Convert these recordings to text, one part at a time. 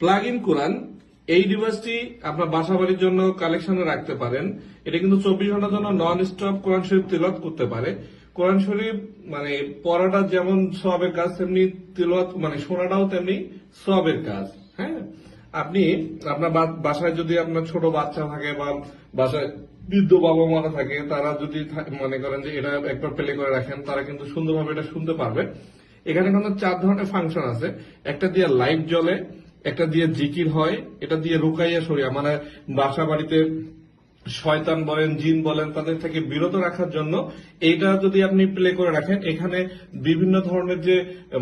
Plug in কোরআন এই ডিভাইসটি আপনার বাসা বাড়ির জন্য কালেকশনে রাখতে পারেন। এটা কিন্তু 24 ঘন্টার জন্য নন স্টপ কোরআন শরীফ তিলাওয়াত করতে পারে। কোরআন শরীফ মানে পড়াটা যেমন সওয়াবের কাজ, তেমনি তিলাওয়াত মানে শোনাটাও তেমনি সওয়াবের কাজ। হ্যাঁ, আপনি আপনার বাসায় যদি আপনার ছোট বাচ্চা থাকে বা বাসায় বৃদ্ধ বাবা মারা থাকে, তারা যদি মনে করেন যে এটা একবার প্লে করে রাখেন, তারা কিন্তু সুন্দরভাবে এটা শুনতে পারবে। এখানে কিন্তু 4 ধরনের ফাংশন আছে। একটা দিয়ে লাইট জ্বলে, একটা দিয়ে জিকির হয়, এটা দিয়ে রুকাইয়া সরিয়া মানে বাসা বাড়িতে শয়তান বলেন, জিন বলেন, তাদের থেকে বিরত রাখার জন্য এইটা যদি আপনি প্লে করে রাখেন, এখানে বিভিন্ন ধরনের যে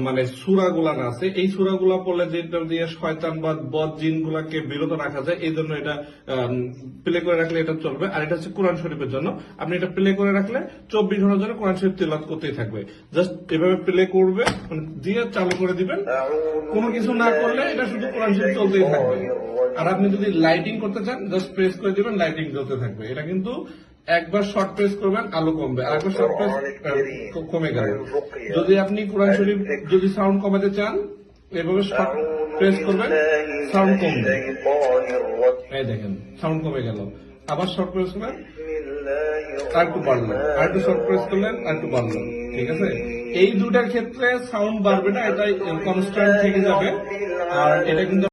মানে সূরাগুলা আছে, এই সূরাগুলা পড়লে যেটা দিয়ে শয়তান বা বদ জিন গুলাকে বিরত রাখা যায়, এই জন্য এটা প্লে করে রাখলে এটা চলবে। আর এটা হচ্ছে কোরআন শরীফের জন্য, আপনি এটা প্লে করে রাখলে 24 ঘন্টার জন্য কোরআন শরীফ তিলাওয়াত করতেই থাকবে। জাস্ট এভাবে প্লে করবে, দিয়ে চালু করে দিবেন, কোনো কিছু না করলে এটা শুধু কোরআন শরীফ চলতেই থাকবে। আর আপনি যদি লাইটিং করতে চান, জাস্ট প্রেস করে দিবেন, লাইটিং জ্বলতে থাকবে। এটা কিন্তু একবার শর্ট প্রেস করবেন, আলো কমবে, আর একবার শর্ট প্রেস কমে গেল। যদি আপনি কোরআন শরীফ যদি সাউন্ড কমাতে চান, এভাবে শর্ট প্রেস করবেন, সাউন্ড কমবে। এই দেখেন সাউন্ড কমে গেল। আবার শর্ট প্রেস করবেন, আর একটু বাড়লো, আর একটু শর্ট প্রেস করলেন, আর একটু বাড়লো। ঠিক আছে, এই দুটার ক্ষেত্রে সাউন্ড বাড়বে না, এটাই কনস্ট্যান্ট থেকে যাবে। আর এটা কিন্তু